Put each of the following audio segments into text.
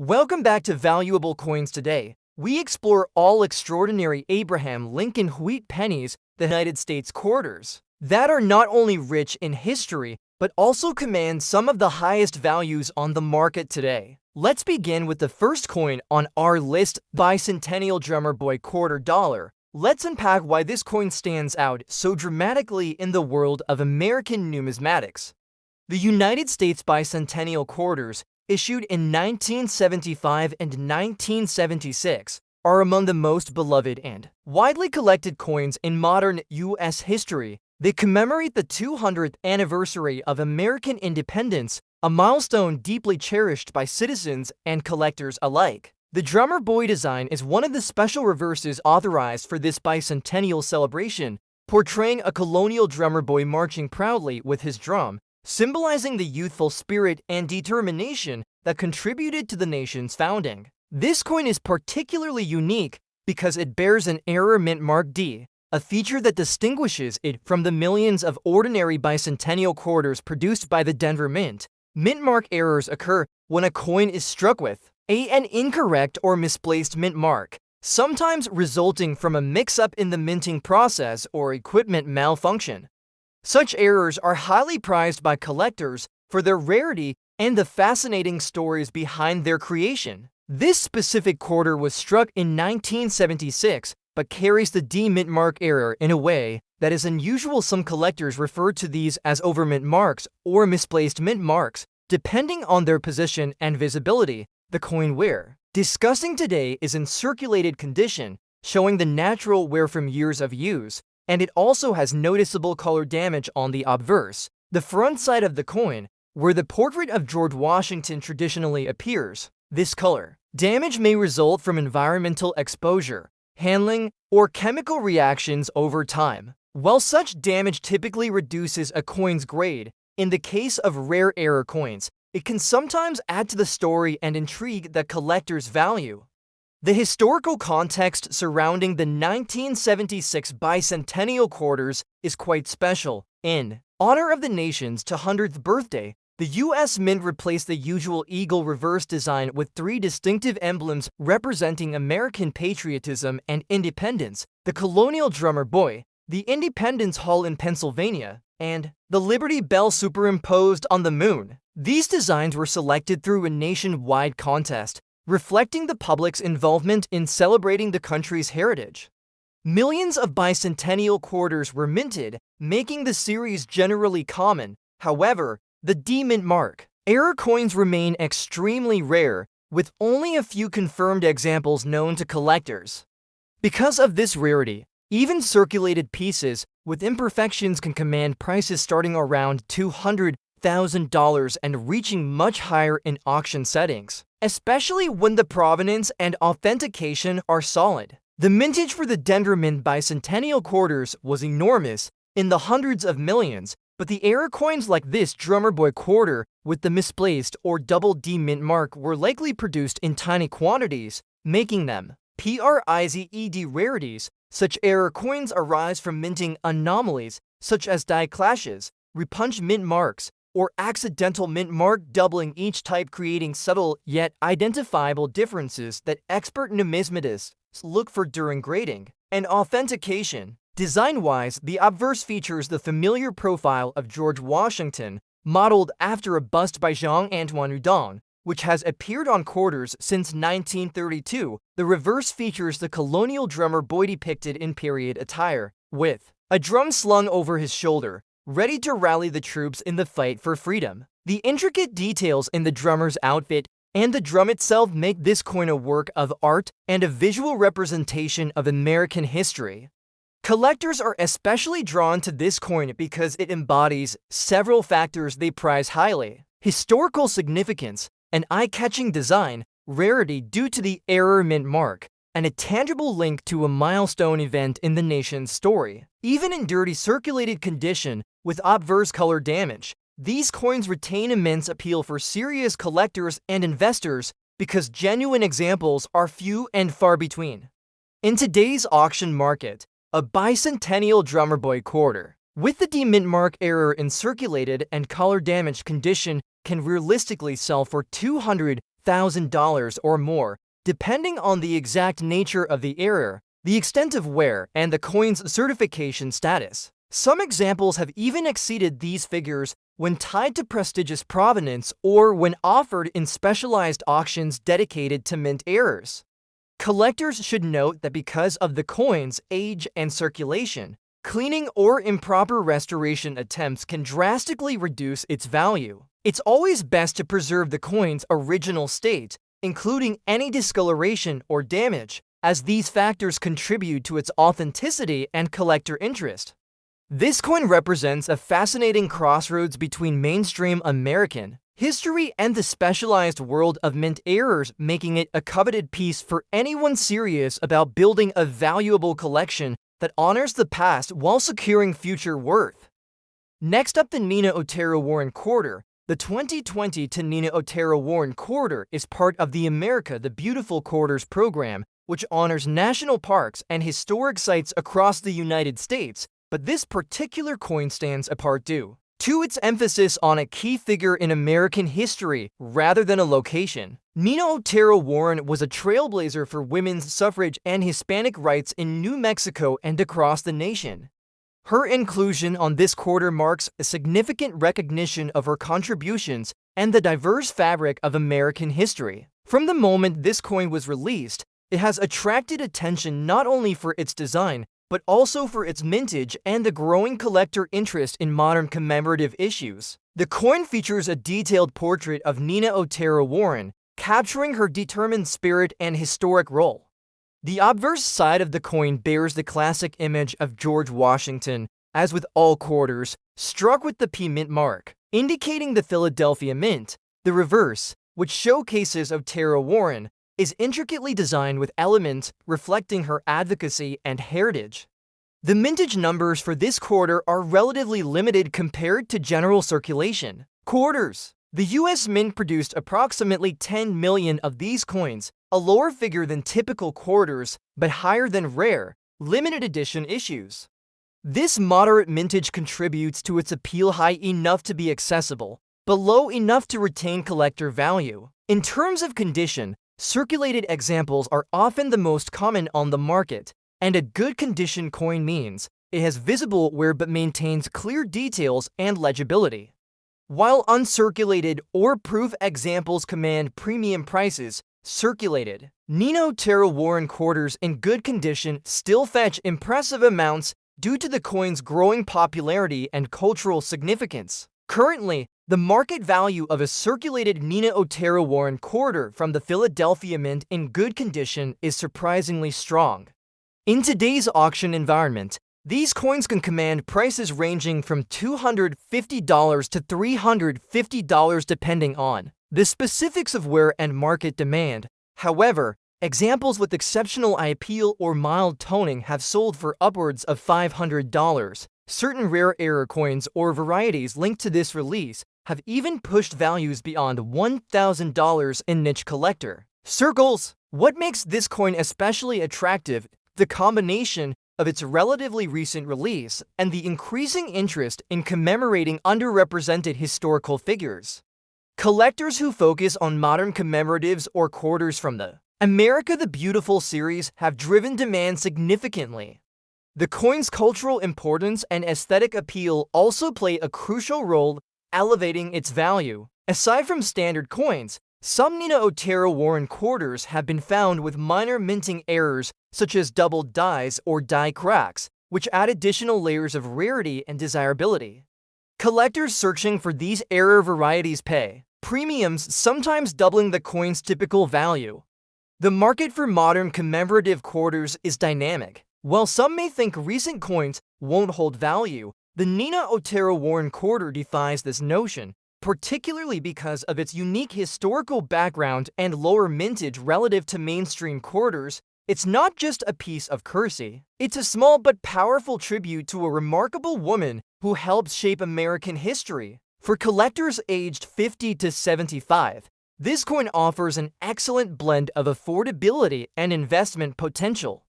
Welcome back to Valuable Coins. Today, we explore all extraordinary Abraham Lincoln wheat pennies, the United States quarters, that are not only rich in history, but also command some of the highest values on the market today. Let's begin with the first coin on our list, Bicentennial Drummer Boy Quarter Dollar. Let's unpack why this coin stands out so dramatically in the world of American numismatics. The United States Bicentennial quarters, issued in 1975 and 1976, are among the most beloved and widely collected coins in modern U.S. history. They commemorate the 200th anniversary of American independence, a milestone deeply cherished by citizens and collectors alike. The Drummer Boy design is one of the special reverses authorized for this bicentennial celebration, portraying a colonial drummer boy marching proudly with his drum, symbolizing the youthful spirit and determination that contributed to the nation's founding. This coin is particularly unique because it bears an error mint mark D, a feature that distinguishes it from the millions of ordinary bicentennial quarters produced by the Denver Mint. Mint mark errors occur when a coin is struck with an incorrect or misplaced mint mark, sometimes resulting from a mix-up in the minting process or equipment malfunction. Such errors are highly prized by collectors for their rarity and the fascinating stories behind their creation. This specific quarter was struck in 1976, but carries the D mint mark error in a way that is unusual. Some collectors refer to these as overmint marks or misplaced mint marks, depending on their position and visibility. The coin we're discussing today is in circulated condition, showing the natural wear from years of use, and it also has noticeable color damage on the obverse, the front side of the coin, where the portrait of George Washington traditionally appears. This color damage may result from environmental exposure, handling, or chemical reactions over time. While such damage typically reduces a coin's grade, in the case of rare error coins, it can sometimes add to the story and intrigue that collectors value. The historical context surrounding the 1976 bicentennial quarters is quite special. In honor of the nation's 200th birthday, the U.S. Mint replaced the usual eagle reverse design with three distinctive emblems representing American patriotism and independence: the colonial drummer boy, the Independence Hall in Pennsylvania, and the Liberty Bell superimposed on the moon. These designs were selected through a nationwide contest, reflecting the public's involvement in celebrating the country's heritage. Millions of bicentennial quarters were minted, making the series generally common. However, the D mint mark error coins remain extremely rare, with only a few confirmed examples known to collectors. Because of this rarity, even circulated pieces with imperfections can command prices starting around $200,000 and reaching much higher in auction settings, especially when the provenance and authentication are solid. The mintage for the Denver Mint bicentennial quarters was enormous, in the hundreds of millions, but the error coins like this Drummer Boy quarter with the misplaced or double D mint mark were likely produced in tiny quantities, making them prized rarities. Such error coins arise from minting anomalies such as die clashes, repunch mint marks, or accidental mint mark doubling each type, creating subtle yet identifiable differences that expert numismatists look for during grading and authentication. Design-wise, the obverse features the familiar profile of George Washington, modeled after a bust by Jean-Antoine Houdon, which has appeared on quarters since 1932. The reverse features the colonial drummer boy depicted in period attire, with a drum slung over his shoulder, ready to rally the troops in the fight for freedom. The intricate details in the drummer's outfit and the drum itself make this coin a work of art and a visual representation of American history. Collectors are especially drawn to this coin because it embodies several factors they prize highly: historical significance, an eye-catching design, rarity due to the error mint mark, and a tangible link to a milestone event in the nation's story. Even in dirty circulated condition with obverse color damage, these coins retain immense appeal for serious collectors and investors because genuine examples are few and far between. In today's auction market, a bicentennial Drummer Boy quarter with the D mint mark error in circulated and color damaged condition can realistically sell for $200,000 $1,000 or more, depending on the exact nature of the error, the extent of wear, and the coin's certification status. Some examples have even exceeded these figures when tied to prestigious provenance or when offered in specialized auctions dedicated to mint errors. Collectors should note that because of the coin's age and circulation, cleaning or improper restoration attempts can drastically reduce its value. It's always best to preserve the coin's original state, including any discoloration or damage, as these factors contribute to its authenticity and collector interest. This coin represents a fascinating crossroads between mainstream American history and the specialized world of mint errors, making it a coveted piece for anyone serious about building a valuable collection that honors the past while securing future worth. Next up, the Nina Otero-Warren Quarter. The 2020 Nina Otero-Warren Quarter is part of the America the Beautiful Quarters program, which honors national parks and historic sites across the United States, but this particular coin stands apart due to its emphasis on a key figure in American history rather than a location. Nina Otero-Warren was a trailblazer for women's suffrage and Hispanic rights in New Mexico and across the nation. Her inclusion on this quarter marks a significant recognition of her contributions and the diverse fabric of American history. From the moment this coin was released, it has attracted attention not only for its design, but also for its mintage and the growing collector interest in modern commemorative issues. The coin features a detailed portrait of Nina Otero-Warren, capturing her determined spirit and historic role. The obverse side of the coin bears the classic image of George Washington, as with all quarters, struck with the P Mint mark, indicating the Philadelphia Mint. The reverse, which showcases Otero-Warren, is intricately designed with elements reflecting her advocacy and heritage. The mintage numbers for this quarter are relatively limited compared to general circulation. Quarters. The U.S. Mint produced approximately 10 million of these coins, a lower figure than typical quarters, but higher than rare, limited edition issues. This moderate mintage contributes to its appeal high enough to be accessible, but low enough to retain collector value. In terms of condition, circulated examples are often the most common on the market, and a good condition coin means it has visible wear but maintains clear details and legibility. While uncirculated or proof examples command premium prices, circulated Nina Otero-Warren quarters in good condition still fetch impressive amounts due to the coin's growing popularity and cultural significance. Currently, the market value of a circulated Nina Otero-Warren quarter from the Philadelphia Mint in good condition is surprisingly strong. In today's auction environment, these coins can command prices ranging from $250 to $350 depending on the specifics of wear and market demand. However, examples with exceptional eye appeal or mild toning have sold for upwards of $500. Certain rare error coins or varieties linked to this release have even pushed values beyond $1,000 in niche collector circles. What makes this coin especially attractive? The combination of its relatively recent release and the increasing interest in commemorating underrepresented historical figures. Collectors who focus on modern commemoratives or quarters from the America the Beautiful series have driven demand significantly. The coin's cultural importance and aesthetic appeal also play a crucial role, elevating its value. Aside from standard coins, some Nina Otero-Warren quarters have been found with minor minting errors such as doubled dies or die cracks, which add additional layers of rarity and desirability. Collectors searching for these error varieties pay premiums, sometimes doubling the coin's typical value. The market for modern commemorative quarters is dynamic. While some may think recent coins won't hold value, the Nina Otero-Warren quarter defies this notion, particularly because of its unique historical background and lower mintage relative to mainstream quarters. It's not just a piece of currency. It's a small but powerful tribute to a remarkable woman who helped shape American history. For collectors aged 50 to 75, this coin offers an excellent blend of affordability and investment potential.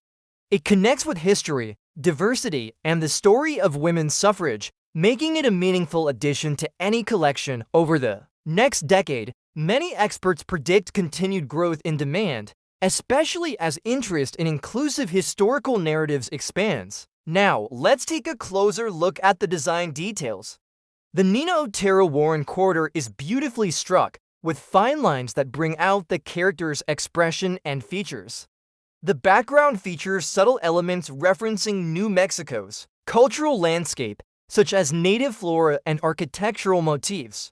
It connects with history, diversity, and the story of women's suffrage, making it a meaningful addition to any collection over the next decade. Many experts predict continued growth in demand, especially as interest in inclusive historical narratives expands. Now, let's take a closer look at the design details. The Nina Otero-Warren quarter is beautifully struck, with fine lines that bring out the character's expression and features. The background features subtle elements referencing New Mexico's cultural landscape, such as native flora and architectural motifs.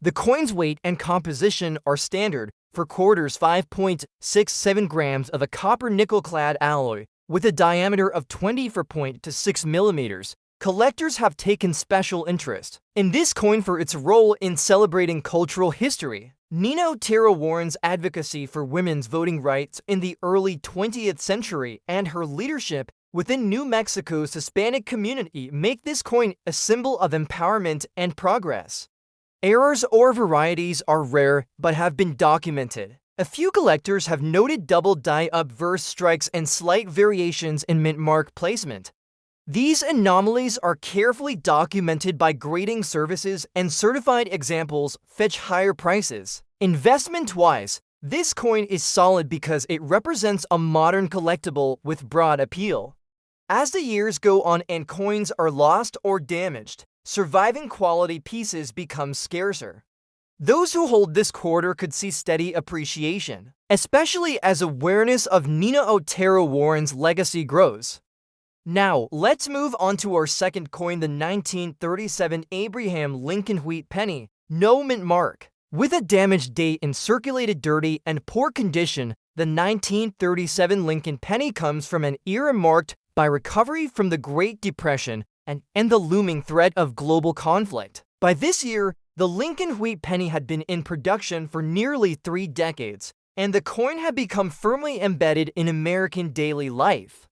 The coin's weight and composition are standard for quarters: 5.67 grams of a copper nickel-clad alloy with a diameter of 24.6 millimeters. Collectors have taken special interest in this coin for its role in celebrating cultural history. Nina Otero-Warren's advocacy for women's voting rights in the early 20th century and her leadership within New Mexico's Hispanic community make this coin a symbol of empowerment and progress. Errors or varieties are rare but have been documented. A few collectors have noted double die-up verse strikes and slight variations in mint mark placement. These anomalies are carefully documented by grading services, and certified examples fetch higher prices. Investment-wise, this coin is solid because it represents a modern collectible with broad appeal. As the years go on and coins are lost or damaged, surviving quality pieces become scarcer. Those who hold this quarter could see steady appreciation, especially as awareness of Nina Otero-Warren's legacy grows. Now, let's move on to our second coin, the 1937 Abraham Lincoln Wheat Penny, no mint mark. With a damaged date in circulated dirty and poor condition, the 1937 Lincoln Penny comes from an era marked by recovery from the Great Depression and the looming threat of global conflict. By this year, the Lincoln Wheat Penny had been in production for nearly 3 decades, and the coin had become firmly embedded in American daily life.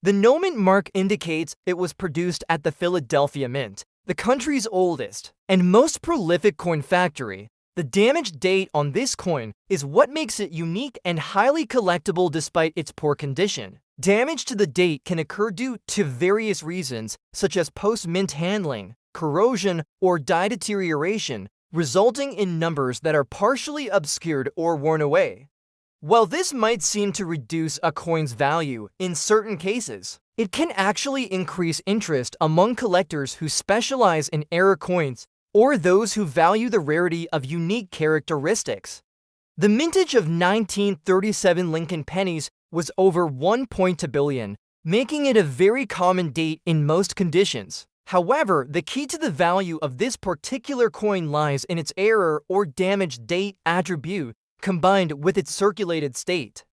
The no mint mark indicates it was produced at the Philadelphia Mint, the country's oldest and most prolific coin factory. The damaged date on this coin is what makes it unique and highly collectible despite its poor condition. Damage to the date can occur due to various reasons, such as post-mint handling, corrosion, or die deterioration, resulting in numbers that are partially obscured or worn away. While this might seem to reduce a coin's value in certain cases, it can actually increase interest among collectors who specialize in era coins or those who value the rarity of unique characteristics. The mintage of 1937 Lincoln pennies was over 1.2 billion, making it a very common date in most conditions. However, the key to the value of this particular coin lies in its error or damaged date attribute, combined with its circulated state.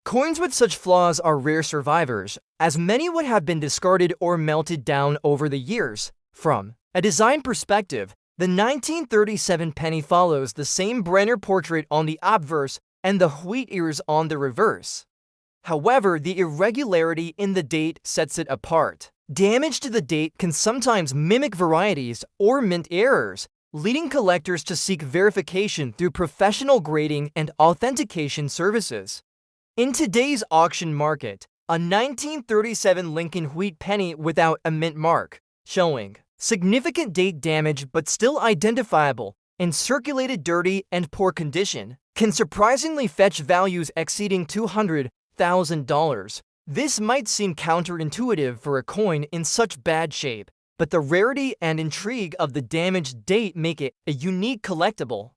Coins with such flaws are rare survivors, as many would have been discarded or melted down over the years. From a design perspective, the 1937 penny follows the same Brenner portrait on the obverse and the wheat ears on the reverse. However, the irregularity in the date sets it apart. Damage to the date can sometimes mimic varieties or mint errors, leading collectors to seek verification through professional grading and authentication services. In today's auction market, a 1937 Lincoln Wheat Penny without a mint mark, showing significant date damage but still identifiable, in circulated dirty and poor condition, can surprisingly fetch values exceeding $200,000. This might seem counterintuitive for a coin in such bad shape, but the rarity and intrigue of the damaged date make it a unique collectible.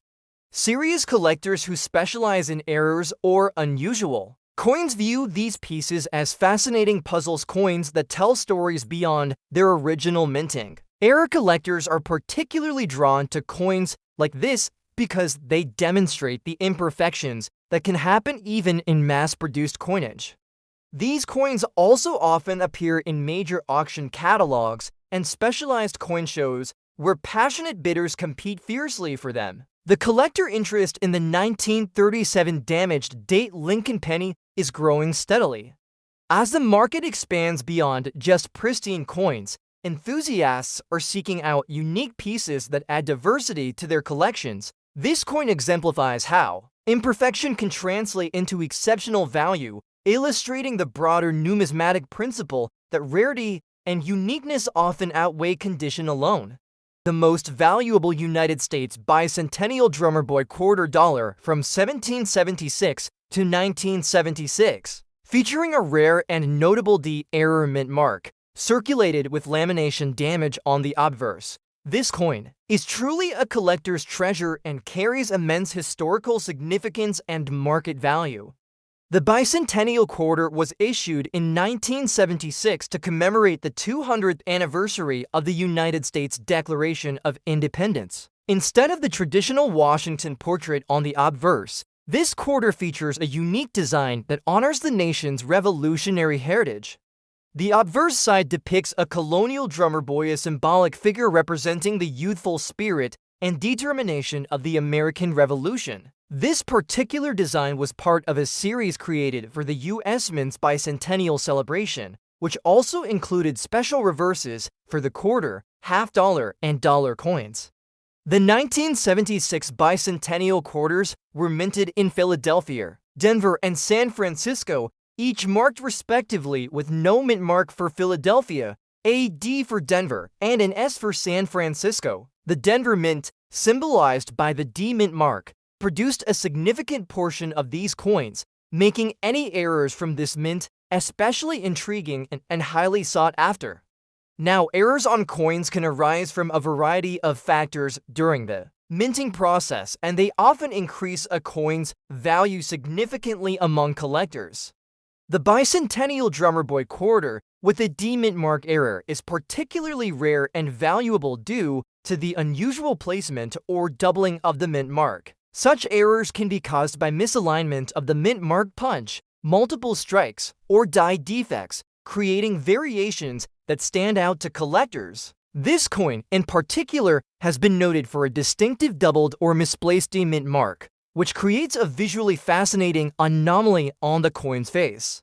Serious collectors who specialize in errors or unusual coins view these pieces as fascinating puzzles, coins that tell stories beyond their original minting. Error collectors are particularly drawn to coins like this because they demonstrate the imperfections that can happen even in mass-produced coinage. These coins also often appear in major auction catalogs and specialized coin shows where passionate bidders compete fiercely for them. The collector interest in the 1937 damaged date Lincoln penny is growing steadily. As the market expands beyond just pristine coins, enthusiasts are seeking out unique pieces that add diversity to their collections. This coin exemplifies how imperfection can translate into exceptional value, illustrating the broader numismatic principle that rarity and uniqueness often outweigh condition alone. the most valuable United States bicentennial drummer boy quarter dollar from 1776 to 1976, featuring a rare and notable D error mint mark, circulated with lamination damage on the obverse. This coin is truly a collector's treasure and carries immense historical significance and market value. The bicentennial quarter was issued in 1976 to commemorate the 200th anniversary of the United States Declaration of Independence. Instead of the traditional Washington portrait on the obverse, this quarter features a unique design that honors the nation's revolutionary heritage. The obverse side depicts a colonial drummer boy, a symbolic figure representing the youthful spirit and determination of the American Revolution. This particular design was part of a series created for the U.S. Mint's bicentennial celebration, which also included special reverses for the quarter, half-dollar, and dollar coins. The 1976 bicentennial quarters were minted in Philadelphia, Denver, and San Francisco, each marked respectively with no mint mark for Philadelphia, a D for Denver, and an S for San Francisco. The Denver Mint, symbolized by the D mint mark, produced a significant portion of these coins, making any errors from this mint especially intriguing and highly sought after. Now, errors on coins can arise from a variety of factors during the minting process, and they often increase a coin's value significantly among collectors. The bicentennial drummer boy quarter with a D mint mark error is particularly rare and valuable due to the unusual placement or doubling of the mint mark. Such errors can be caused by misalignment of the mint mark punch, multiple strikes, or die defects, creating variations that stand out to collectors. This coin, in particular, has been noted for a distinctive doubled or misplaced D mint mark, which creates a visually fascinating anomaly on the coin's face.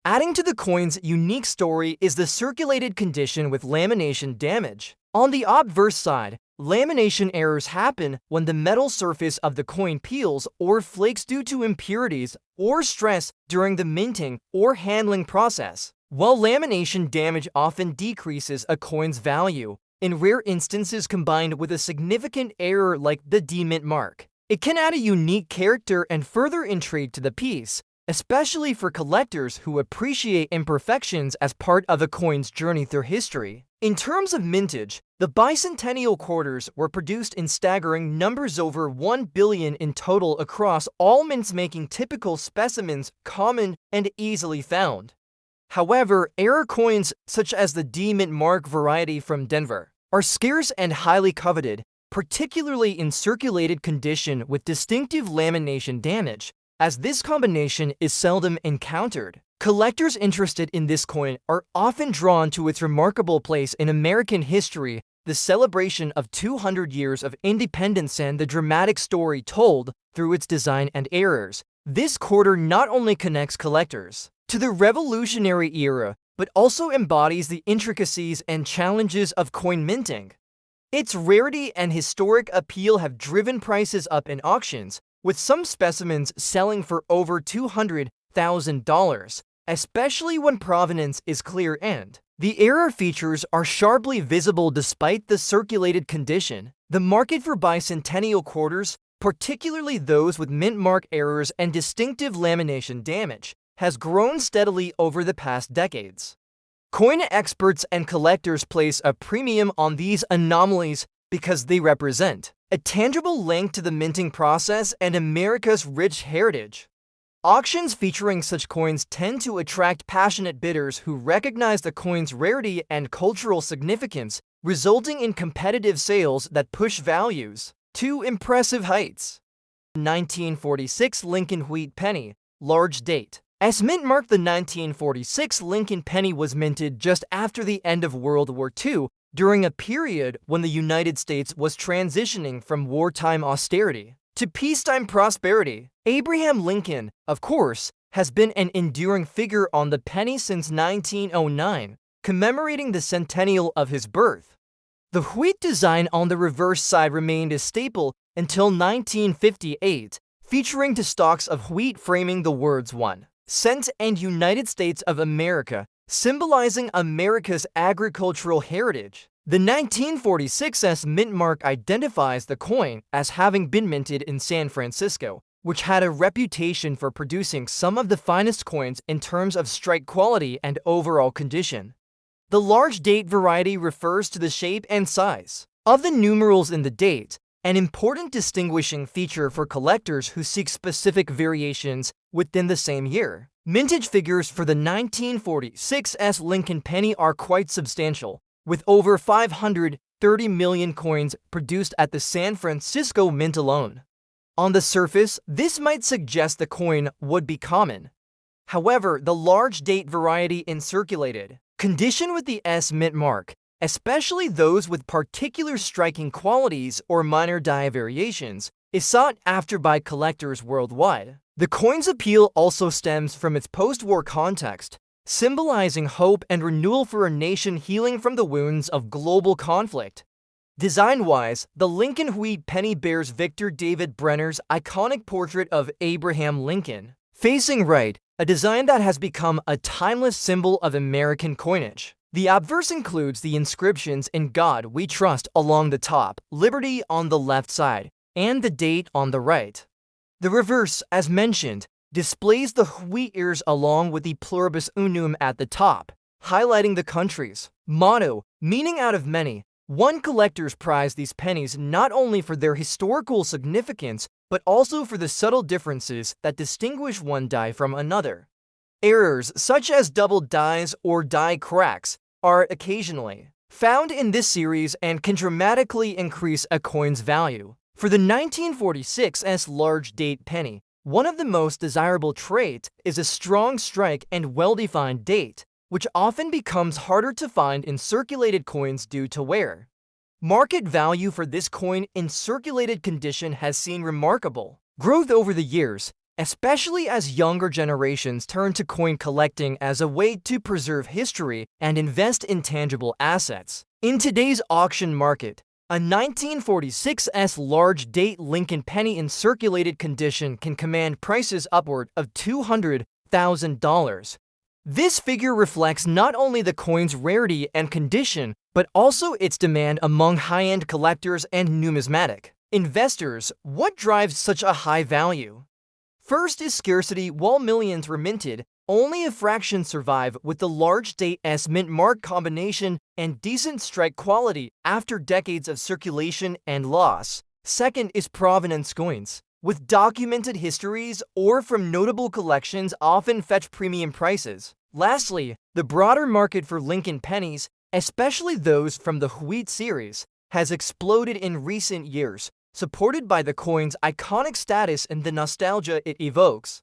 Adding to the coin's unique story is the circulated condition with lamination damage. On the obverse side, lamination errors happen when the metal surface of the coin peels or flakes due to impurities or stress during the minting or handling process. While lamination damage often decreases a coin's value, in rare instances combined with a significant error like the D mint mark, it can add a unique character and further intrigue to the piece, especially for collectors who appreciate imperfections as part of a coin's journey through history. In terms of mintage, the bicentennial quarters were produced in staggering numbers, over 1 billion in total across all mints, making typical specimens common and easily found. However, error coins, such as the D mint mark variety from Denver, are scarce and highly coveted, particularly in circulated condition with distinctive lamination damage, as this combination is seldom encountered. Collectors interested in this coin are often drawn to its remarkable place in American history, the celebration of 200 years of independence, and the dramatic story told through its design and errors. This quarter not only connects collectors to the Revolutionary era, but also embodies the intricacies and challenges of coin minting. Its rarity and historic appeal have driven prices up in auctions, with some specimens selling for over $200,000, especially when provenance is clear and the error features are sharply visible despite the circulated condition. The market for bicentennial quarters, particularly those with mint mark errors and distinctive lamination damage, has grown steadily over the past decades. Coin experts and collectors place a premium on these anomalies because they represent a tangible link to the minting process and America's rich heritage. Auctions featuring such coins tend to attract passionate bidders who recognize the coin's rarity and cultural significance, resulting in competitive sales that push values to impressive heights. 1946 Lincoln Wheat Penny, large date. As mint mark, the 1946 Lincoln penny was minted just after the end of World War II, during a period when the United States was transitioning from wartime austerity to peacetime prosperity. Abraham Lincoln, of course, has been an enduring figure on the penny since 1909, commemorating the centennial of his birth. The wheat design on the reverse side remained a staple until 1958, featuring two stalks of wheat framing the words 1 cent and United States of America, symbolizing America's agricultural heritage. The 1946's mint mark identifies the coin as having been minted in San Francisco, which had a reputation for producing some of the finest coins in terms of strike quality and overall condition. The large date variety refers to the shape and size of the numerals in the date, an important distinguishing feature for collectors who seek specific variations within the same year. Mintage figures for the 1946's Lincoln penny are quite substantial, with over 530 million coins produced at the San Francisco Mint alone. On the surface, this might suggest the coin would be common. However, the large date variety in circulated condition with the S mint mark, especially those with particular striking qualities or minor die variations, is sought after by collectors worldwide. The coin's appeal also stems from its post-war context, symbolizing hope and renewal for a nation healing from the wounds of global conflict. Design-wise, the Lincoln wheat penny bears Victor David Brenner's iconic portrait of Abraham Lincoln, facing right, a design that has become a timeless symbol of American coinage. The obverse includes the inscriptions "In God We Trust" along the top, "Liberty" on the left side, and the date on the right. The reverse, as mentioned, displays the wheat ears along with the pluribus unum at the top, highlighting the country's motto, meaning out of many. One collectors prize these pennies not only for their historical significance, but also for the subtle differences that distinguish one die from another. Errors such as double dies or die cracks are occasionally found in this series and can dramatically increase a coin's value. For the 1946's large date penny, one of the most desirable traits is a strong strike and well-defined date, which often becomes harder to find in circulated coins due to wear. Market value for this coin in circulated condition has seen remarkable growth over the years, especially as younger generations turn to coin collecting as a way to preserve history and invest in tangible assets. In today's auction market, a 1946's large date Lincoln penny in circulated condition can command prices upward of $200,000. This figure reflects not only the coin's rarity and condition, but also its demand among high-end collectors and numismatic investors. What drives such a high value? First is scarcity. While millions were minted, only a fraction survive with the large date S mint mark combination and decent strike quality after decades of circulation and loss. Second is provenance coins, with documented histories or from notable collections often fetch premium prices. Lastly, the broader market for Lincoln pennies, especially those from the wheat series, has exploded in recent years, supported by the coin's iconic status and the nostalgia it evokes.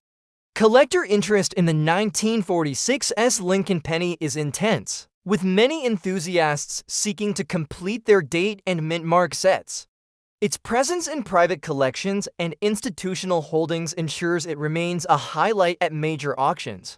Collector interest in the 1946's Lincoln penny is intense, with many enthusiasts seeking to complete their date and mint mark sets. Its presence in private collections and institutional holdings ensures it remains a highlight at major auctions.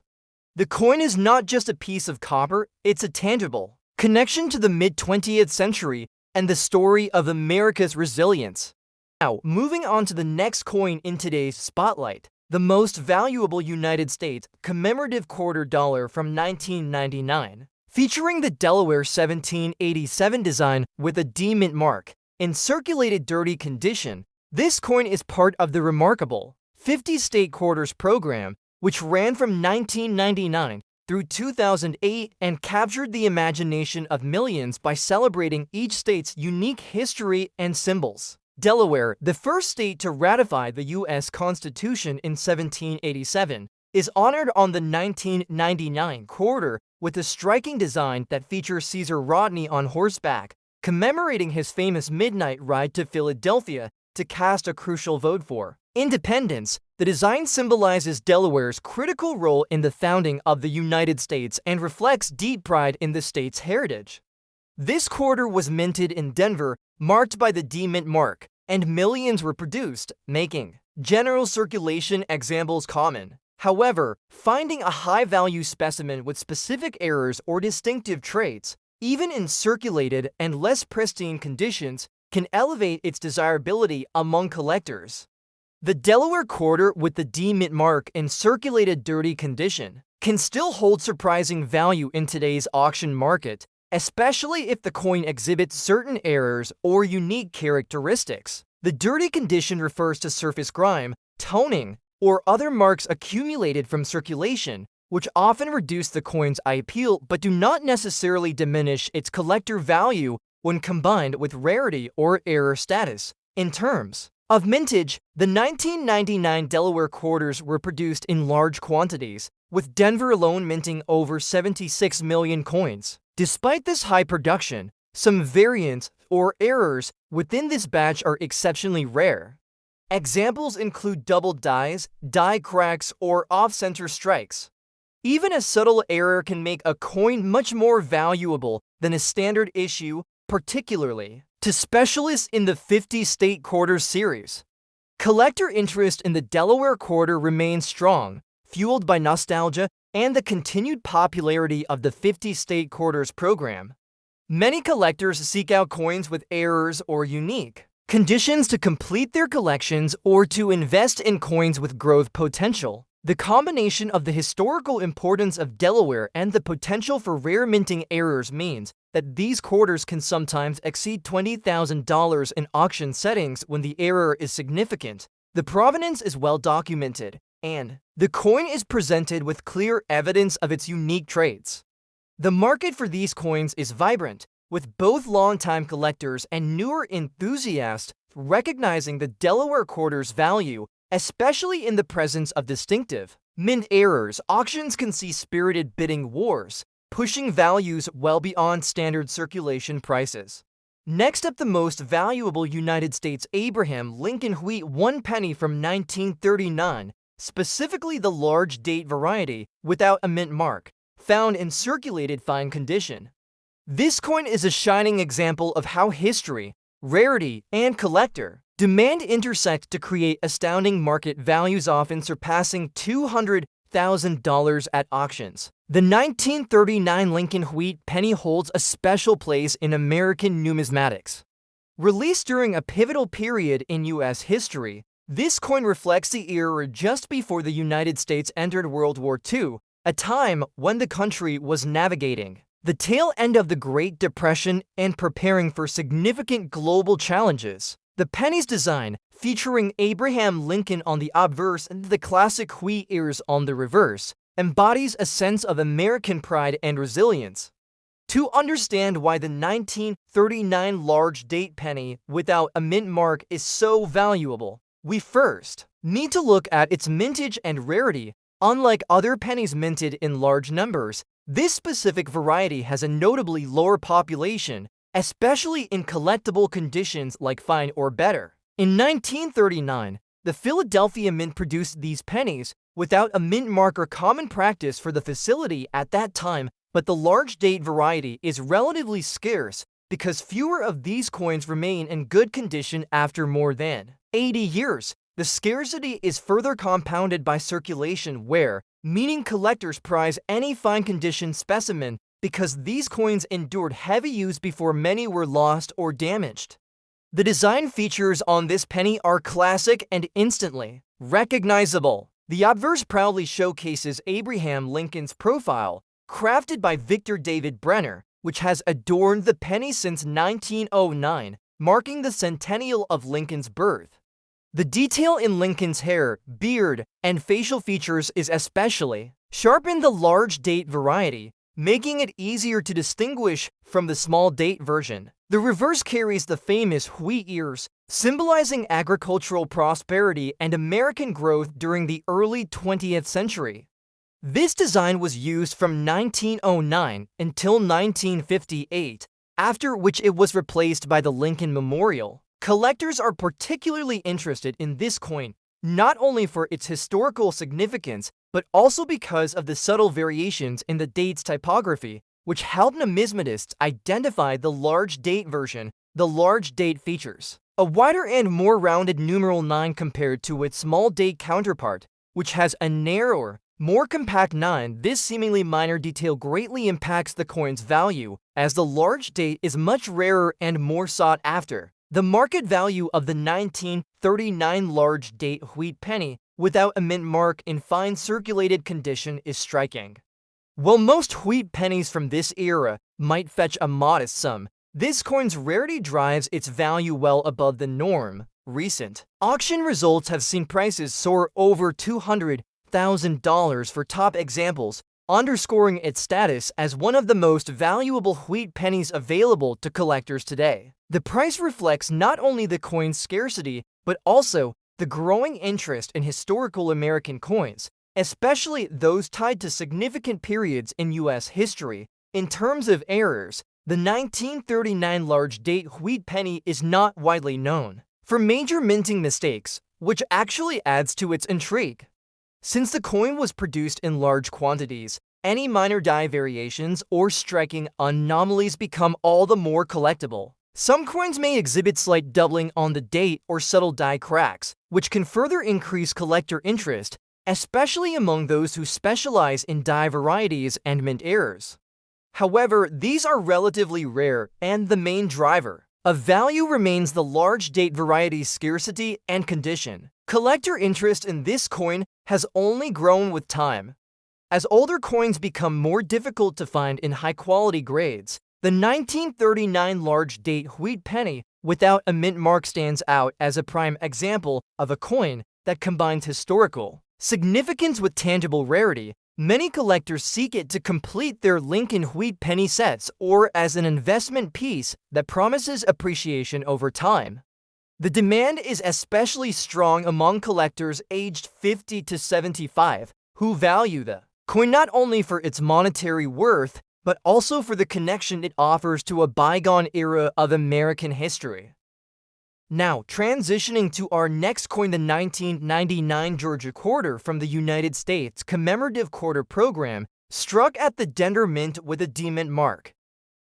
The coin is not just a piece of copper, it's a tangible connection to the mid-20th century and the story of America's resilience. Now, moving on to the next coin in today's spotlight, the most valuable United States commemorative quarter dollar from 1999, featuring the Delaware 1787 design with a D mint mark. In circulated dirty condition, this coin is part of the remarkable 50 state quarters program, which ran from 1999 through 2008 and captured the imagination of millions by celebrating each state's unique history and symbols. Delaware, the first state to ratify the U.S. Constitution in 1787, is honored on the 1999 quarter with a striking design that features Caesar Rodney on horseback, commemorating his famous midnight ride to Philadelphia to cast a crucial vote for independence. The design symbolizes Delaware's critical role in the founding of the United States and reflects deep pride in the state's heritage. This quarter was minted in Denver, marked by the D mint mark, and millions were produced, making general circulation examples common. However, finding a high-value specimen with specific errors or distinctive traits, even in circulated and less pristine conditions, can elevate its desirability among collectors. The Delaware quarter with the D mint mark in circulated dirty condition can still hold surprising value in today's auction market, especially if the coin exhibits certain errors or unique characteristics. The dirty condition refers to surface grime, toning, or other marks accumulated from circulation, which often reduce the coin's eye appeal but do not necessarily diminish its collector value when combined with rarity or error status. In terms of mintage, the 1999 Delaware quarters were produced in large quantities, with Denver alone minting over 76 million coins. Despite this high production, some variants or errors within this batch are exceptionally rare. Examples include double dies, die cracks, or off-center strikes. Even a subtle error can make a coin much more valuable than a standard issue, particularly to specialists in the 50 state quarters series. Collector interest in the Delaware quarter remains strong, fueled by nostalgia and the continued popularity of the 50 state quarters program. Many collectors seek out coins with errors or unique conditions to complete their collections or to invest in coins with growth potential. The combination of the historical importance of Delaware and the potential for rare minting errors means that these quarters can sometimes exceed $20,000 in auction settings when the error is significant, the provenance is well documented, and the coin is presented with clear evidence of its unique traits. The market for these coins is vibrant, with both longtime collectors and newer enthusiasts recognizing the Delaware quarter's value, especially in the presence of distinctive mint errors. Auctions can see spirited bidding wars, pushing values well beyond standard circulation prices. Next up, the most valuable United States Abraham Lincoln Wheat 1 penny from 1939, specifically the large date variety without a mint mark, found in circulated fine condition. This coin is a shining example of how history, rarity, and collector demand intersect to create astounding market values, often surpassing $200,000 at auctions. The 1939 Lincoln Wheat penny holds a special place in American numismatics. Released during a pivotal period in U.S. history, this coin reflects the era just before the United States entered World War II, a time when the country was navigating the tail end of the Great Depression and preparing for significant global challenges. The penny's design, featuring Abraham Lincoln on the obverse and the classic wheat ears on the reverse, embodies a sense of American pride and resilience. To understand why the 1939 large date penny without a mint mark is so valuable, we first need to look at its mintage and rarity. Unlike other pennies minted in large numbers, this specific variety has a notably lower population, especially in collectible conditions like fine or better. In 1939, the Philadelphia Mint produced these pennies without a mint marker, common practice for the facility at that time, but the large date variety is relatively scarce because fewer of these coins remain in good condition after more than 80 years. The scarcity is further compounded by circulation wear, meaning collectors prize any fine condition specimen because these coins endured heavy use before many were lost or damaged. The design features on this penny are classic and instantly recognizable. The obverse proudly showcases Abraham Lincoln's profile, crafted by Victor David Brenner, which has adorned the penny since 1909, marking the centennial of Lincoln's birth. The detail in Lincoln's hair, beard, and facial features is especially sharp in the large date variety, making it easier to distinguish from the small date version. The reverse carries the famous wheat ears, symbolizing agricultural prosperity and American growth during the early 20th century. This design was used from 1909 until 1958, after which it was replaced by the Lincoln Memorial. Collectors are particularly interested in this coin, not only for its historical significance, but also because of the subtle variations in the date's typography, which help numismatists identify the large date version. The large date features a wider and more rounded numeral 9 compared to its small date counterpart, which has a narrower, more compact 9. This seemingly minor detail greatly impacts the coin's value, as the large date is much rarer and more sought after. The market value of the 1939 large date wheat penny without a mint mark in fine circulated condition is striking. While most wheat pennies from this era might fetch a modest sum, this coin's rarity drives its value well above the norm. Recent auction results have seen prices soar over $200,000 for top examples, underscoring its status as one of the most valuable wheat pennies available to collectors today. The price reflects not only the coin's scarcity, but also the growing interest in historical American coins, especially those tied to significant periods in U.S. history. In terms of errors, the 1939 large-date wheat penny is not widely known for major minting mistakes, which actually adds to its intrigue. Since the coin was produced in large quantities, any minor die variations or striking anomalies become all the more collectible. Some coins may exhibit slight doubling on the date or subtle die cracks, which can further increase collector interest, especially among those who specialize in die varieties and mint errors. However, these are relatively rare, and the main driver of value remains the large date variety's scarcity and condition. Collector interest in this coin has only grown with time. As older coins become more difficult to find in high-quality grades, the 1939 large-date wheat penny without a mint mark stands out as a prime example of a coin that combines historical significance with tangible rarity. Many collectors seek it to complete their Lincoln wheat penny sets or as an investment piece that promises appreciation over time. The demand is especially strong among collectors aged 50 to 75, who value the coin not only for its monetary worth, but also for the connection it offers to a bygone era of American history. Now, transitioning to our next coin, the 1999 Georgia Quarter from the United States Commemorative Quarter Program, struck at the Denver Mint with a D-Mint mark.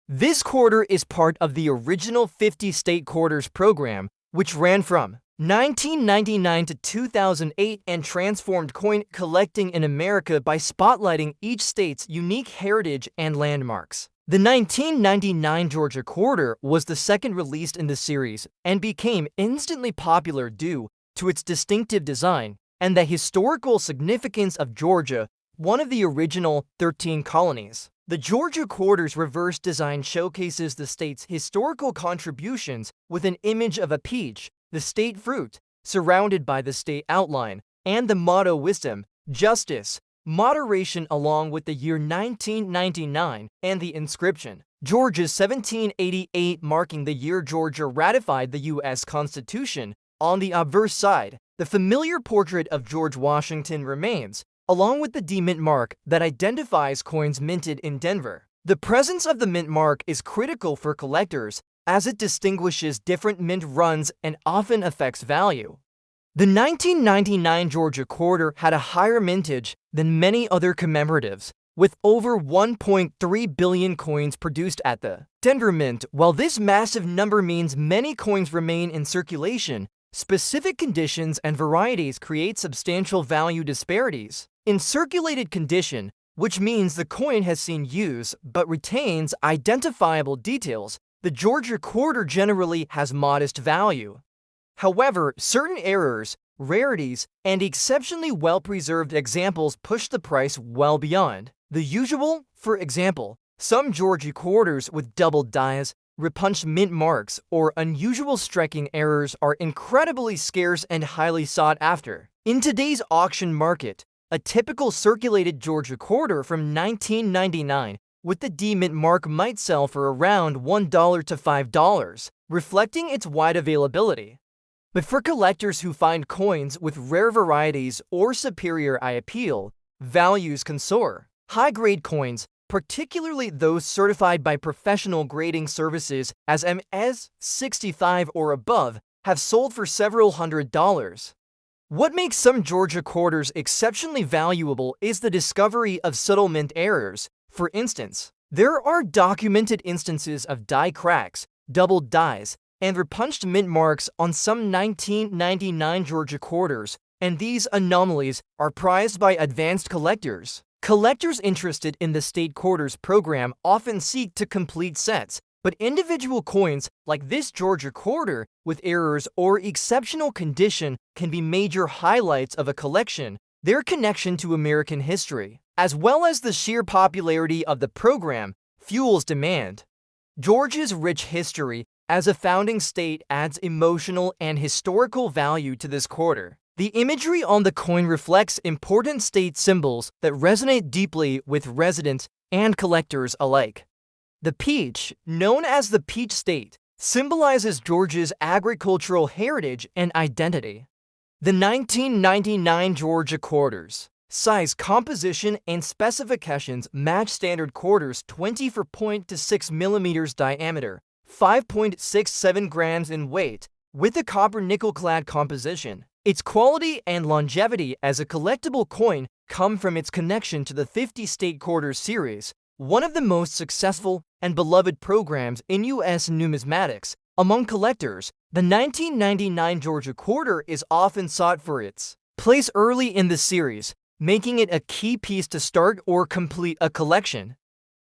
This quarter is part of the original 50 State Quarters program, which ran from 1999 to 2008 and transformed coin collecting in America by spotlighting each state's unique heritage and landmarks. The 1999 Georgia Quarter was the second released in the series and became instantly popular due to its distinctive design and the historical significance of Georgia, one of the original 13 colonies. The Georgia Quarter's reverse design showcases the state's historical contributions with an image of a peach, the state fruit, surrounded by the state outline, and the motto wisdom, justice, moderation, along with the year 1999 and the inscription, Georgia 1788, marking the year Georgia ratified the U.S. Constitution. On the obverse side, the familiar portrait of George Washington remains, along with the D-Mint mark that identifies coins minted in Denver. The presence of the mint mark is critical for collectors as it distinguishes different mint runs and often affects value. The 1999 Georgia Quarter had a higher mintage than many other commemoratives, with over 1.3 billion coins produced at the Denver Mint. While this massive number means many coins remain in circulation, specific conditions and varieties create substantial value disparities. In circulated condition, which means the coin has seen use but retains identifiable details, the Georgia Quarter generally has modest value. However, certain errors, rarities, and exceptionally well-preserved examples push the price well beyond the usual. For example, some Georgia Quarters with doubled dies, repunched mint marks, or unusual striking errors are incredibly scarce and highly sought after. In today's auction market, a typical circulated Georgia Quarter from 1999 with the D-Mint mark might sell for around $1 to $5, reflecting its wide availability. But for collectors who find coins with rare varieties or superior eye appeal, values can soar. High-grade coins, particularly those certified by professional grading services as MS-65 or above, have sold for several $100s. What makes some Georgia Quarters exceptionally valuable is the discovery of subtle mint errors. For instance, there are documented instances of die cracks, doubled dies, and repunched mint marks on some 1999 Georgia Quarters, and these anomalies are prized by advanced collectors. Collectors interested in the State Quarters program often seek to complete sets, but individual coins like this Georgia Quarter with errors or exceptional condition can be major highlights of a collection. Their connection to American history, as well as the sheer popularity of the program, fuels demand. Georgia's rich history as a founding state adds emotional and historical value to this quarter. The imagery on the coin reflects important state symbols that resonate deeply with residents and collectors alike. The peach, known as the Peach State, symbolizes Georgia's agricultural heritage and identity. The 1999 Georgia quarters. Size, composition, and specifications match standard quarters: 24.6 millimeters diameter, 5.67 grams in weight, with a copper nickel-clad composition. Its quality and longevity as a collectible coin come from its connection to the 50 State Quarters series, one of the most successful and beloved programs in U.S. numismatics. Among collectors, the 1999 Georgia quarter is often sought for its place early in the series, making it a key piece to start or complete a collection.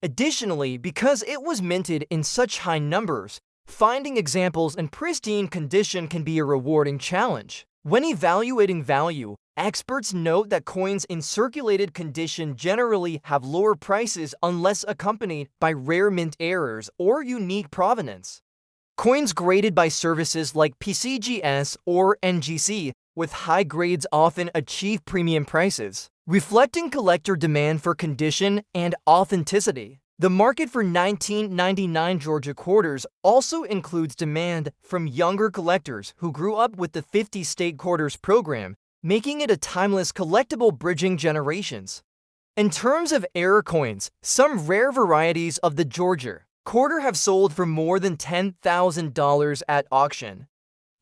Additionally, because it was minted in such high numbers, finding examples in pristine condition can be a rewarding challenge. When evaluating value, experts note that coins in circulated condition generally have lower prices unless accompanied by rare mint errors or unique provenance. Coins graded by services like PCGS or NGC with high grades often achieve premium prices, reflecting collector demand for condition and authenticity. The market for 1999 Georgia quarters also includes demand from younger collectors who grew up with the 50 State Quarters program, making it a timeless collectible bridging generations. In terms of error coins, some rare varieties of the Georgia quarter have sold for more than $10,000 at auction.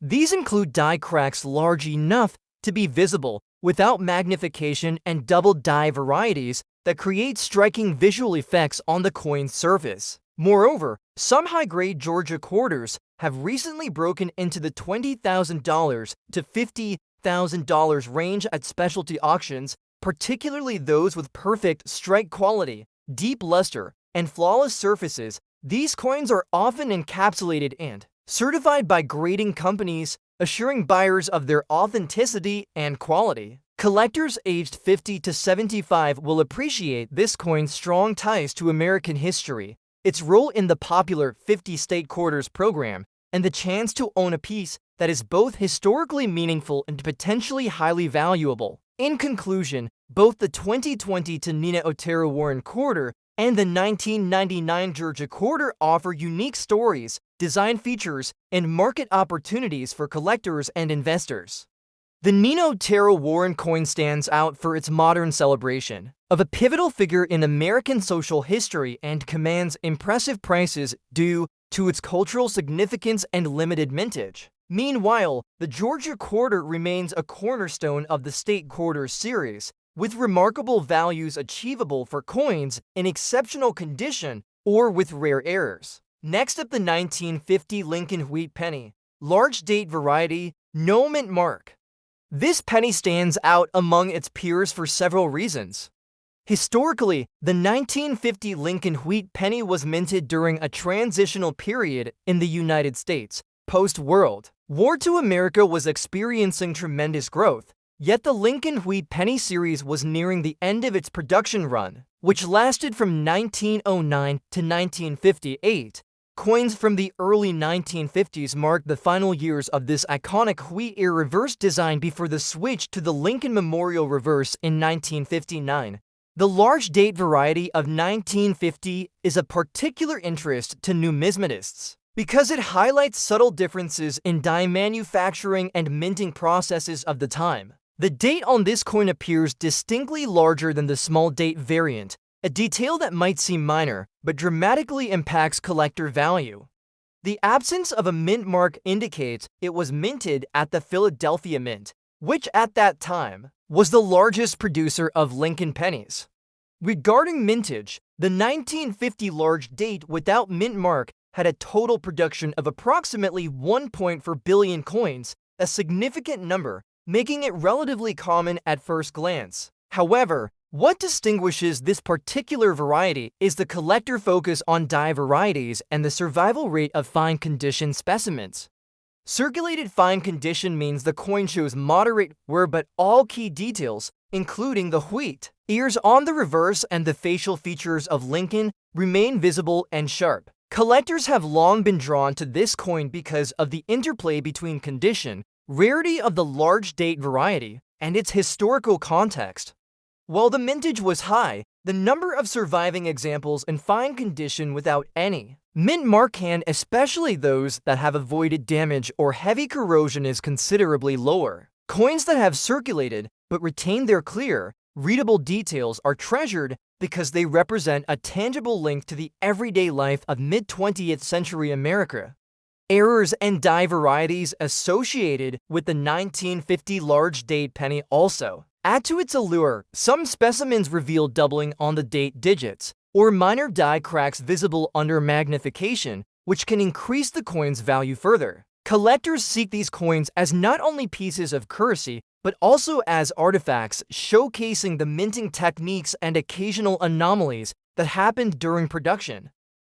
These include die cracks large enough to be visible without magnification and double die varieties that create striking visual effects on the coin's surface. Moreover, some high-grade Georgia quarters have recently broken into the $20,000 to $50,000 range at specialty auctions, particularly those with perfect strike quality, deep luster, and flawless surfaces. These coins are often encapsulated and certified by grading companies, assuring buyers of their authenticity and quality. Collectors aged 50 to 75 will appreciate this coin's strong ties to American history, its role in the popular 50 State Quarters program, and the chance to own a piece that is both historically meaningful and potentially highly valuable. In conclusion, both the 2020 Nina Otero-Warren quarter and the 1999 Georgia quarter offer unique stories, design features, and market opportunities for collectors and investors. The Nina Otero-Warren coin stands out for its modern celebration of a pivotal figure in American social history and commands impressive prices due to its cultural significance and limited mintage. Meanwhile, the Georgia quarter remains a cornerstone of the State Quarters series, with remarkable values achievable for coins in exceptional condition or with rare errors. Next up, the 1950 Lincoln Wheat Penny, large date variety, no mint mark. This penny stands out among its peers for several reasons. Historically, the 1950 Lincoln Wheat Penny was minted during a transitional period in the United States. Post-World War II America was experiencing tremendous growth, yet the Lincoln Wheat Penny series was nearing the end of its production run, which lasted from 1909 to 1958. Coins from the early 1950s marked the final years of this iconic wheat-ear reverse design before the switch to the Lincoln Memorial reverse in 1959. The large date variety of 1950 is of particular interest to numismatists because it highlights subtle differences in die manufacturing and minting processes of the time. The date on this coin appears distinctly larger than the small date variant, a detail that might seem minor, but dramatically impacts collector value. The absence of a mint mark indicates it was minted at the Philadelphia Mint, which at that time was the largest producer of Lincoln pennies. Regarding mintage, the 1950 large date without mint mark had a total production of approximately 1.4 billion coins, a significant number, making it relatively common at first glance. However, what distinguishes this particular variety is the collector focus on die varieties and the survival rate of fine condition specimens. Circulated fine condition means the coin shows moderate wear but all key details, including the wheat. Ears on the reverse and the facial features of Lincoln remain visible and sharp. Collectors have long been drawn to this coin because of the interplay between condition, rarity of the large date variety, and its historical context. While the mintage was high, the number of surviving examples in fine condition without any mint mark can, especially those that have avoided damage or heavy corrosion, is considerably lower. Coins that have circulated but retain their clear, readable details are treasured because they represent a tangible link to the everyday life of mid-20th century America. Errors and die varieties associated with the 1950 large date penny also add to its allure. Some specimens reveal doubling on the date digits, or minor die cracks visible under magnification, which can increase the coin's value further. Collectors seek these coins as not only pieces of currency, but also as artifacts showcasing the minting techniques and occasional anomalies that happened during production.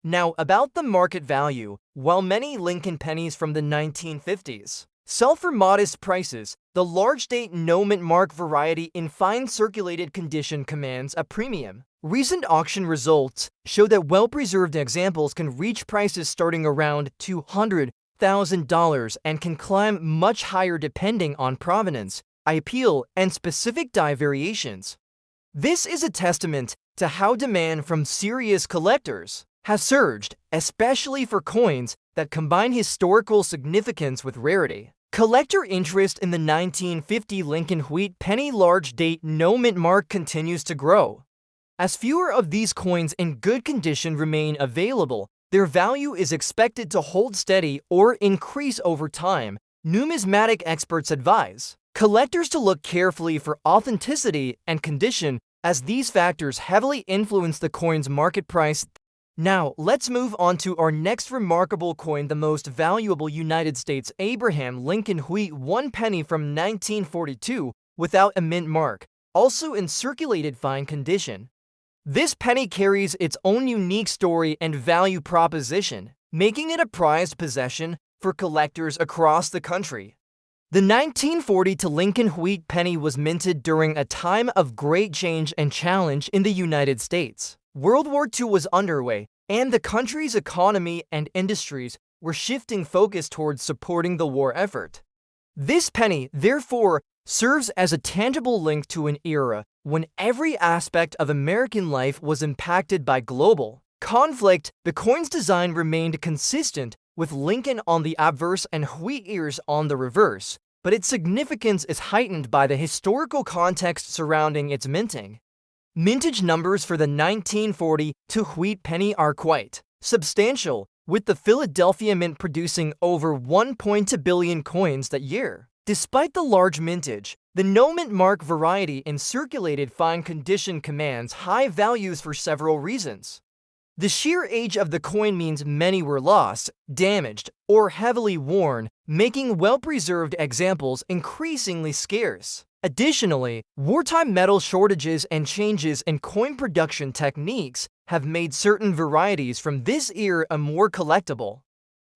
Now, about the market value. While many Lincoln pennies from the 1950s sell for modest prices, the large date no mint mark variety in fine circulated condition commands a premium. Recent auction results show that well-preserved examples can reach prices starting around $200,000 and can climb much higher depending on provenance, IPL, and specific die variations. This is a testament to how demand from serious collectors has surged, especially for coins that combine historical significance with rarity. Collector interest in the 1950 Lincoln wheat penny large date no mint mark continues to grow. As fewer of these coins in good condition remain available, their value is expected to hold steady or increase over time, numismatic experts advise collectors to look carefully for authenticity and condition, as these factors heavily influence the coin's market price. Now, let's move on to our next remarkable coin, the most valuable United States Abraham Lincoln wheat 1 penny from 1942 without a mint mark, also in circulated fine condition. This penny carries its own unique story and value proposition, making it a prized possession for collectors across the country. The 1940 Lincoln wheat penny was minted during a time of great change and challenge in the United States. World War II was underway, and the country's economy and industries were shifting focus towards supporting the war effort. This penny, therefore, serves as a tangible link to an era when every aspect of American life was impacted by global conflict. The coin's design remained consistent, with Lincoln on the obverse and wheat ears on the reverse, but its significance is heightened by the historical context surrounding its minting. Mintage numbers for the 1940 wheat penny are quite substantial, with the Philadelphia Mint producing over 1.2 billion coins that year. Despite the large mintage, the no mint mark variety in circulated fine condition commands high values for several reasons. The sheer age of the coin means many were lost, damaged, or heavily worn, making well-preserved examples increasingly scarce. Additionally, wartime metal shortages and changes in coin production techniques have made certain varieties from this era more collectible.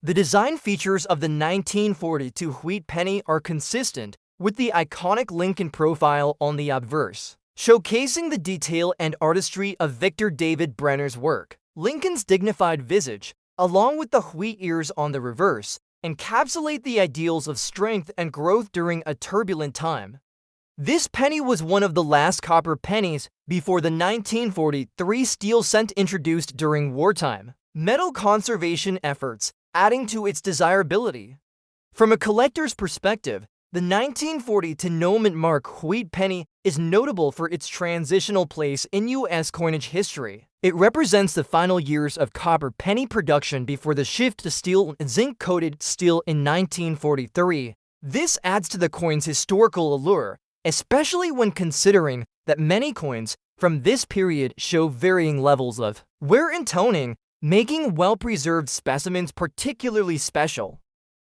The design features of the 1942 wheat penny are consistent with the iconic Lincoln profile on the obverse, showcasing the detail and artistry of Victor David Brenner's work. Lincoln's dignified visage, along with the wheat ears on the reverse, encapsulate the ideals of strength and growth during a turbulent time. This penny was one of the last copper pennies before the 1943 steel cent introduced during wartime metal conservation efforts, adding to its desirability. From a collector's perspective, the 1940 no mint mark wheat penny is notable for its transitional place in U.S. coinage history. It represents the final years of copper penny production before the shift to steel and zinc-coated steel in 1943. This adds to the coin's historical allure, especially when considering that many coins from this period show varying levels of wear and toning, making well-preserved specimens particularly special.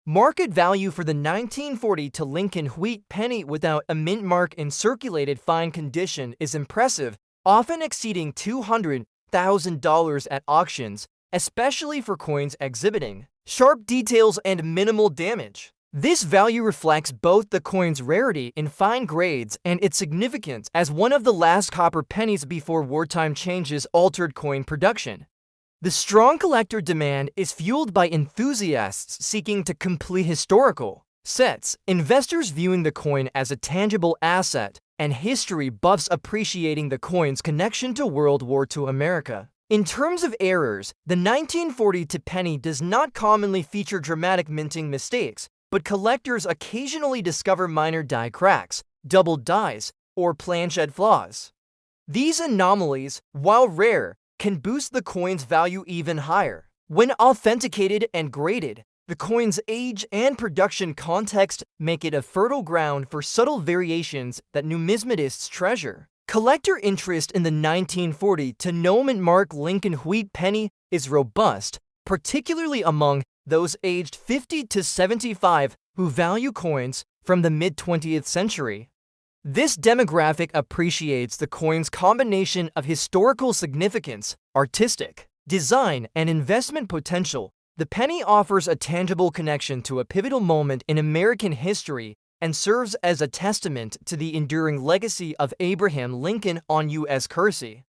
Market value for the 1940 Lincoln wheat penny without a mint mark in circulated fine condition is impressive, often exceeding $200,000 at auctions, especially for coins exhibiting sharp details and minimal damage. This value reflects both the coin's rarity in fine grades and its significance as one of the last copper pennies before wartime changes altered coin production. The strong collector demand is fueled by enthusiasts seeking to complete historical sets, investors viewing the coin as a tangible asset, and history buffs appreciating the coin's connection to World War II America. In terms of errors, the 1940 penny does not commonly feature dramatic minting mistakes, but collectors occasionally discover minor die cracks, doubled dies, or planchet flaws. These anomalies, while rare, can boost the coin's value even higher. When authenticated and graded, the coin's age and production context make it a fertile ground for subtle variations that numismatists treasure. Collector interest in the 1940 Nome Mark Lincoln Wheat penny is robust, particularly among those aged 50 to 75 who value coins from the mid-20th century. This demographic appreciates the coin's combination of historical significance, artistic design, and investment potential. The penny offers a tangible connection to a pivotal moment in American history and serves as a testament to the enduring legacy of Abraham Lincoln on U.S. currency.